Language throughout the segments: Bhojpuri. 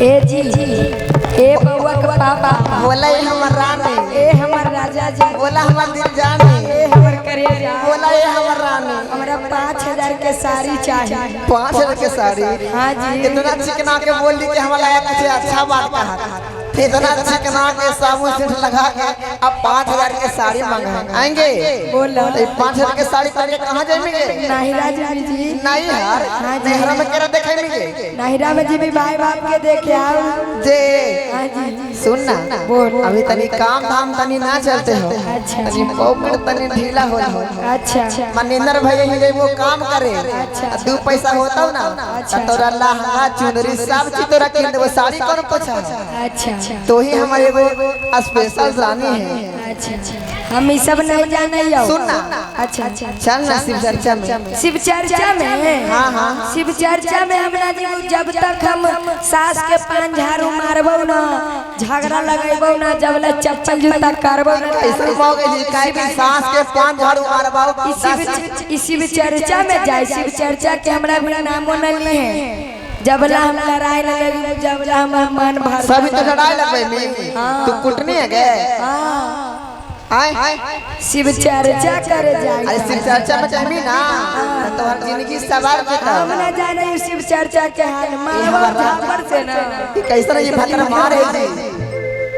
ए जी ए बउआ के पापा बोला ये हमर रानी, ए हमर राजा जी, बोला हमर दिल जानी, ए हमर करेजा, बोला ये हमर रानी। हमरा 5000 के साड़ी चाहिए। 5000 के साड़ी? हाँ जी। इतना चिकना के बोली कि हमारा कुछ अच्छा बात कहा, इतना चिकना के साबुन से लगा के अब 5000 के साड़ी मांगे आएंगे। बोला 5000 के साड़ी पहन के कहाँ जाएंगे? नहीं राजा जी, नहीं यार, नेहरा में केरा देखेंगे, नाहिरा में जी भी भाई बाप के देखे आओ जे। हाँ जी सुन ना, बोल। अभी तनी काम धाम तनी ना चलते हो, अच्छा तनी पॉकेट तनी ढीला हो। अच्छा मनिंदर भैया ही गई वो काम करे, अच्छा। 2 पैसा होता ना अच्छा। तोरा लहंगा चुनरी सब चीज तोरा किन देबो, साड़ी कौन पूछा? अच्छा तो ही हमारे एगो स्पेशल रानी है। अच्छा हम ये सब नहीं जाने हो। सुन ना, अच्छा चल ना शिव चर्चा में। शिव चर्चा में? हाँ। शिव चर्चा में हमरा जी जब तक हम सास के 5 झाड़ू मारबो ना, झगड़ा लगेबो ना, जब ले चप्पल जूता करबो ना, ऐसा मौके जी काहे कि सास के 5 झाड़ू मारबाओ। शिव चर्चा में जाए। शिव चर्चा के हमरा भी नामो न लिए जबला हम लड़ाई लगे, जबला हम मन भर सभी तो लड़ाई लगबे में। तू कुटनी है गे? आए शिव चर्चा करे जाए। अरे शिव चर्चा में जामी ना तो हर जिंदगी सवार के हम ना जाने शिव चर्चा के हाल मारवा झापर से ना कि कैसा ये भतर मार है जी,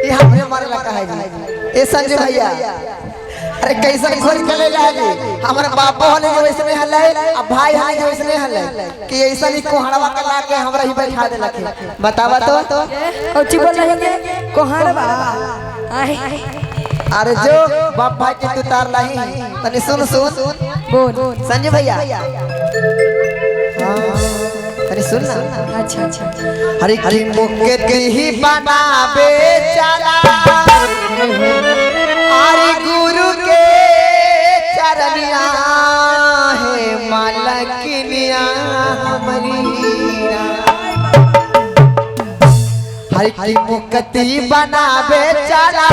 ये हमने मारे लगा है जी। ए संजय भैया, अरे कैसा खोल के ले जा जी, हमारे बापो हले जो इसमें हले, अब भाई हले जो इसमें हले कि ऐसा नहीं कोहड़वा के ला के हमरा ही बैठा दे लखे। बतावा तो और चुप रहेंगे कोहड़वा। अरे जो बाप भाई के तू तार लाही तनी सुन बोल संजय भैया। अरे सुन ना। अच्छा हरे की मुके ही बनावे चला, अरे गुरु के चरनिया है मालकिनिया हमारी। हरे की मुक्ति बनावे चला,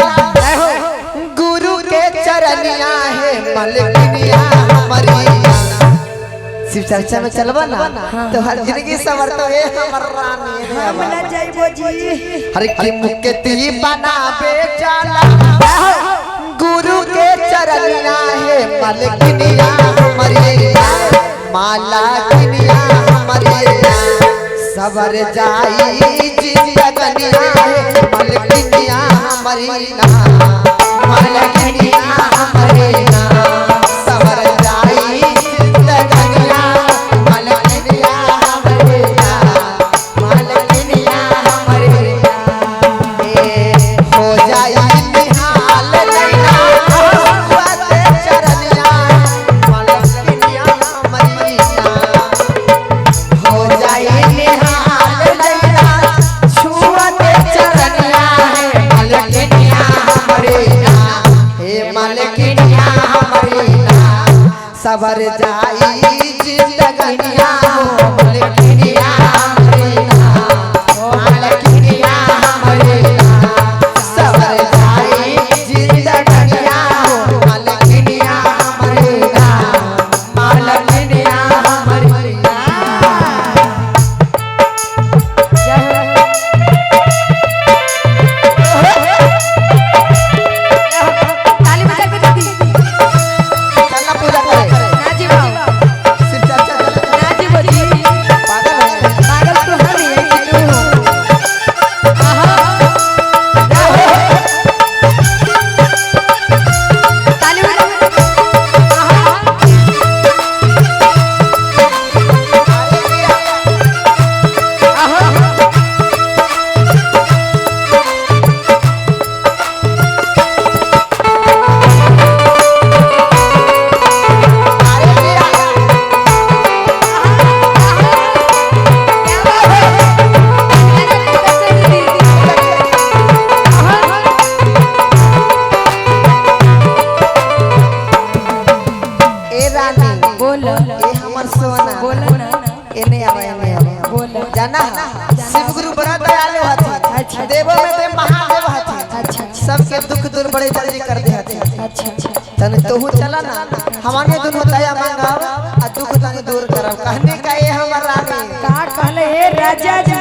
गुरु के चरनिया है मालकिनिया हमारी। शिव चर्चा में चलबा ना तो हर जिंदगी सवर तो है हमर रानी है। हम ना जाइबो जी। हर की मुक्ति बनावे चला, गुरु के चरनिया है मालकिनिया हमारी। मालकिनिया हमारी सवर जाई जिंदगनिया है मालकिनिया हमारी। मालकिनिया हमारी सवर जाई जिंदगनिया मालकिनिया हमारी। मालकिनिया हमारी हो जाई निहाल लैला छुआते चरनिया मालकिनिया हमारी। हो जाई निहाल लैला छुआते चरनिया है मालकिनिया हमारी। हे मालकिनिया हमारी सबर जाई जिंदगनिया मालकिनिया हमारी। मालकिनिया हमारी सबर जाई जिंदगनिया मालकिनिया हमारी। मालकिनिया हमारी ताली बजा के दीदी चलना पूजा करे नाजी बाबू शिव चर्चा चले। नाजी बजी पागल है पागल तो हम ही है कि तू हो। ताली बजा ए रानी बोल ए हमर सोना बोल ना एने आवे बोल जाना शिव गुरु बड़ा दयालु हथी। अच्छा। देवो में देव महादेव हथी। अच्छा सबके दुख दूर बड़े जल्दी कर दे हथी। अच्छा तने तोहू चला ना हमारे दुनो दया मांगाव आ दुख तने दूर करब। कहने का ये हमर रानी का कहले हे राजा जी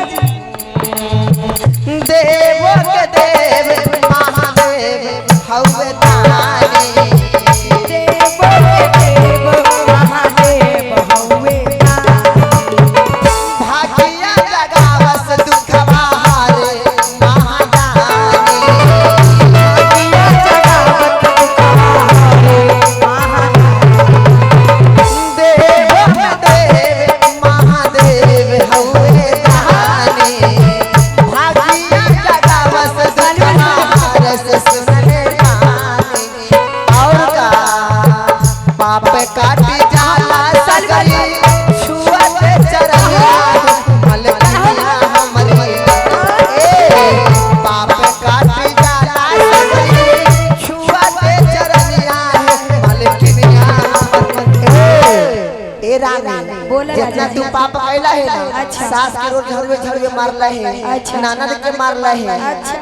सास के रोज झड़वे झड़वे मारला है, अच्छा। ननद के मारला है, अच्छा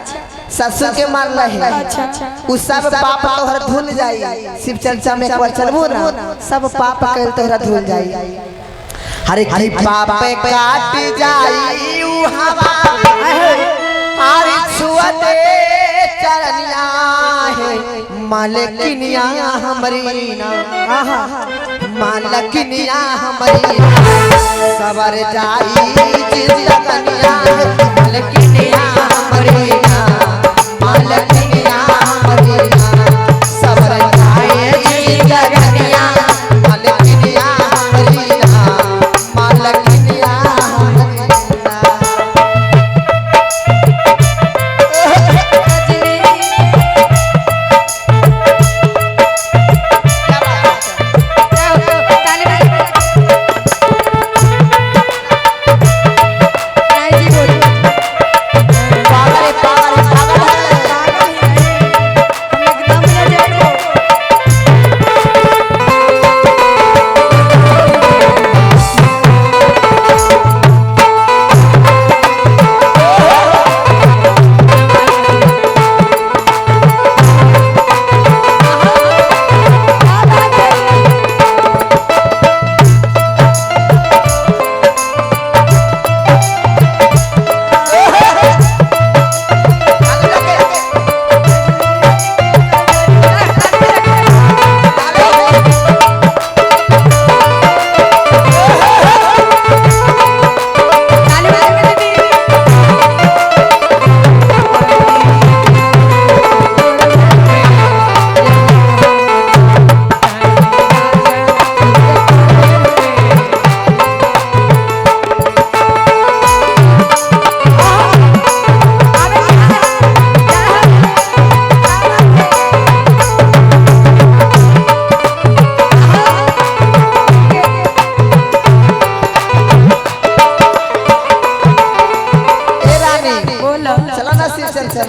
ससुर के मारला है। अच्छा उस सब पाप तोहर धुल जाई। शिव चर्चा में एक बार चलबो ना, सब पाप कल तोहरा धुल जाई। हर की पाप काट जाई उ हवा हर छुअते चरनिया है मालकिनिया हमरी ना, मालकिनिया हमरी सबर जाई जिंदगनिया मालकिनिया हमरी ना, मालकिनिया हमरी ना सबर जाई जिंदगनिया मालकिनिया हमरी ना, मालकिनिया हमरी ना।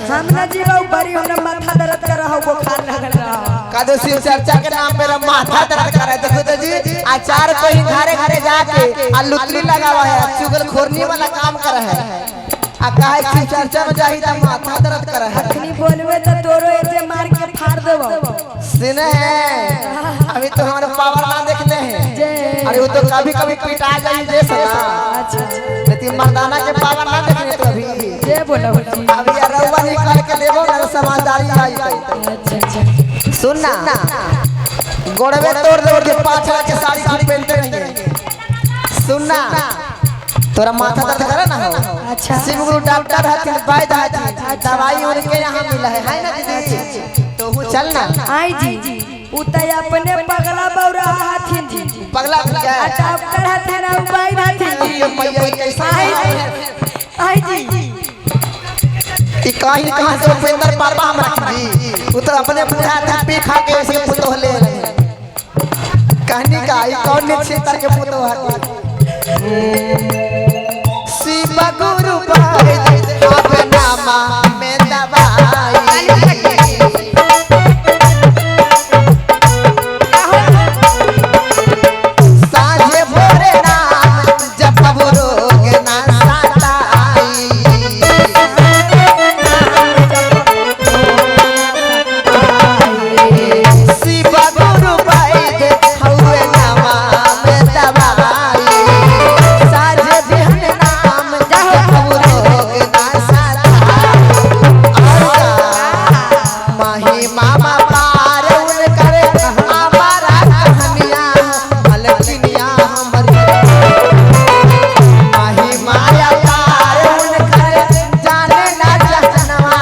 हम ना जीवा बड़ी हमरा माथा दर्द कर रहा बुखार लगल रहा कादो शिव चर्चा के नाम पे माथा दर्द कर रहा है। देखो तो जी आचार को ही घरे घरे जाके आ लुतरी लगावा है, चुगल खोरनी वाला काम कर रहा है। आ काहे शिव चर्चा में जाही त माथा दर्द कर रहा है। अखनी बोलवे त तोरो ऐसे मार के फाड़ देबो सुने हैं अभी तो हमारे पावर ना देखले हैं। अरे वो तो कभी कभी पिटा जाई जे सला। अच्छा लेकिन मर्दाना के पावर ना देखले तो अभी ये बोलो जी अभी रउवा निकाल के लेबो ना समझदारी आई। अच्छा अच्छा सुन ना गोड़वे तोड़ दे के पाछा के साड़ी पहनते नहीं। सुन ना तोरा माथा दर्द करे ना हो। अच्छा शिव गुरु डॉक्टर है, वैद्य है, दवाई उनके यहाँ मिला है ना दीदी। तो वो चल ना आई जी उतय अपने पगला बौरा हाथिन जी पगला आ डॉक्टर हथिन आ वैद्य हथिन मैया कैसा आई जी ई कहां से उपेंद्र पारवा हम रख जी। वो तो अपने बूढ़ा था पी खा के उसके पुतो ले कहानी का ई कौन ने क्षेत्र के पुतो है। शिव गुरु भाई अपना मां में दवाई साझे भोरे नाम जप रोग ना सताई। शिव गुरु भाई हउए नामा में दवाई साझे बिहन नाम जप रोग ना सताई। माही मामा पार उन करे हमारा कहानियां मलकिनिया हमरी माही माया पार उन करे जाने ना जहनवा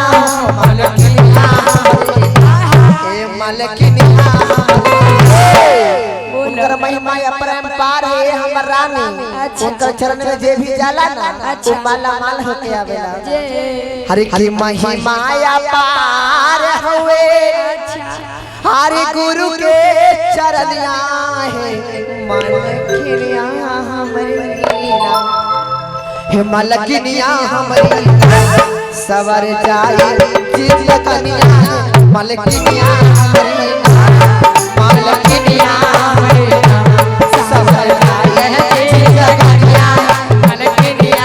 मलकिनिया हमरी ए मलकिनिया उनकर महिमा अपरंपार है हमर रानी। उनकर चरण में जे भी जाला ना वो माला माल होके आवेला। हरि की महिमा पार हुए हरि गुरु के चरनिया है मलकिनिया हमरी हे मलकिनिया हमरी सवर जाई जिंदगनिया मलकिनिया हमरी मलकिनिया हमरी सवर जाई जिंदगनिया मलकिनिया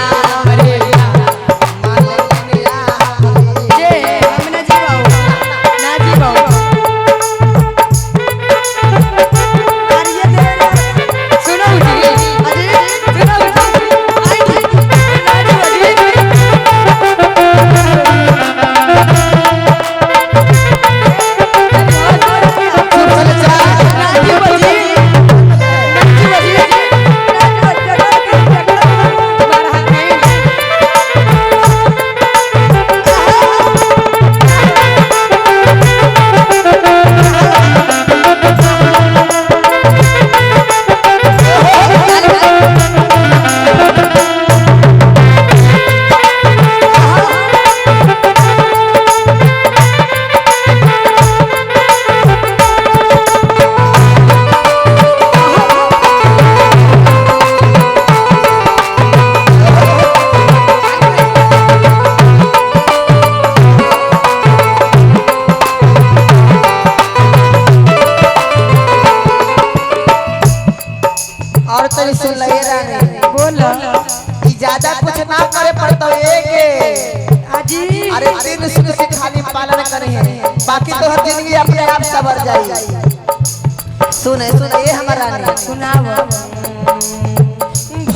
ज्यादा कुछ ना करे पड़ता एक आजी अरे तीन सुन से खाली पालन करे है बाकी तो हर जिंदगी अपने आप सवर जाई सुने सुने ये हमारा नहीं सुनाओ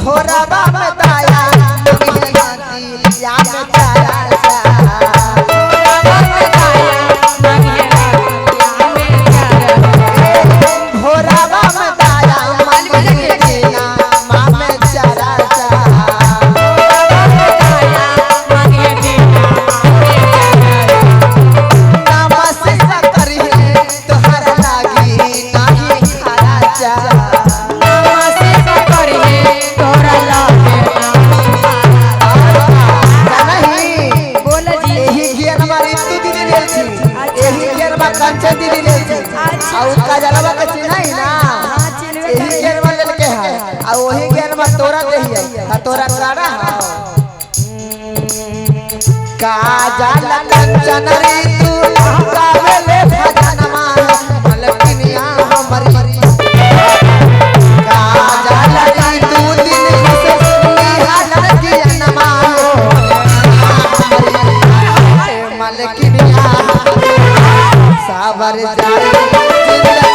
भोरवा में दाया मंगिया या में चारा भोरवा में दाया मंगिया मां में चारा कंचन दीदी ले आ उसका जलवा के चिन्हई ना एही गेरवा लेके है आ ओही गेरवा तोरा देही है तोरा काड़ा का जाला कंचन रे तू गावे ले भजनमा मलकिनिया हमरी का जाला रे तू दिन से निहाल की नमा मलकिनिया सावर जाए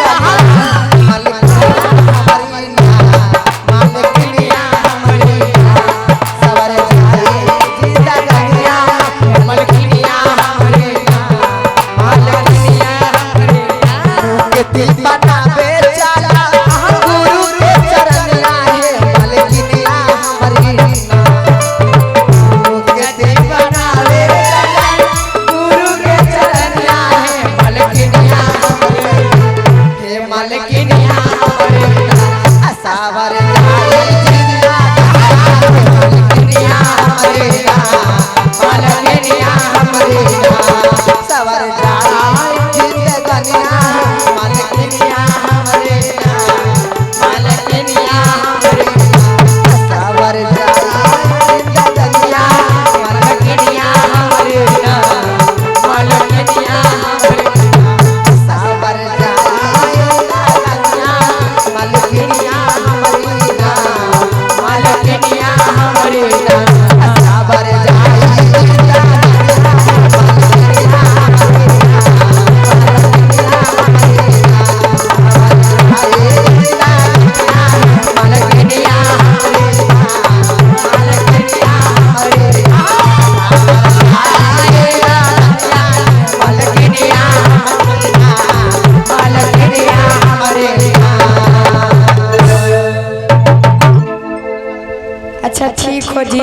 अच्छा ठीक हो जी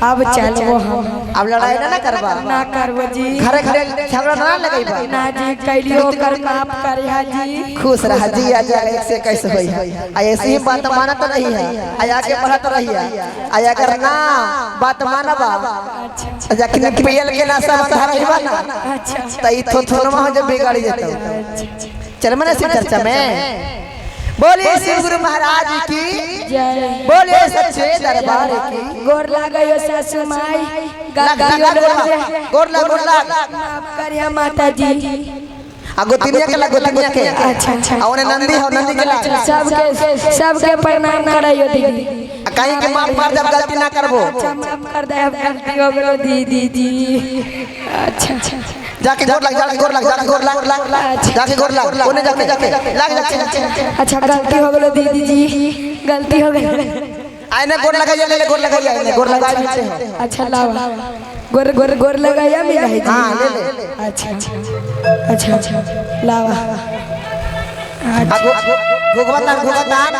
अब चलो हम अब लड़ाई ना करबा ना करबो जी घरे घरे झगड़ा ना लगैबा ना जी कैलियो कर माफ करिया जी खुश रह जी आ जा एक से कैसे होई आ ऐसे ही बात मानत रही है आया के पढ़त रही है आया कर ना बात मानबा अच्छा जा कि पियल के ना सब धरैबा ना अच्छा तई थोथोनमा जब बिगाड़ी जतो चल मने से चर्चा में बोलिए श्री गुरु महाराज की जय बोलिए सच्चे दरबार की गोर लागयो सासू माई गोर लाग माफ करिया माता जी गोतिनिया के अच्छा अच्छा औने नंदी हो नंदी के लाग सबके प्रणाम करयो दीदी कहीं के माफ कर जब गलती ना करबो माफ कर दे अब गलती हो गेलो दीदी जी अच्छा अच्छा जाके गोर लग जाके गोर लग ओने जाके लग अच्छा गलती हो गेलो दीदी जी गलती हो गेलो आइने गोर लगाइए ले गोर लगाइए गोर लगाइए नीचे हो अच्छा लाओ गोर लगाया मेरा है जी हां ले अच्छा अच्छा अच्छा लावा घुघवतान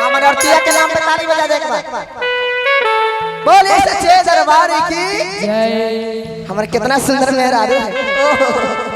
हमारे अर्तिया के नाम पे ताली बजा दे एक बार बोले सच्चे दरबार की जय हमारे कितना सुंदर मेहरारू है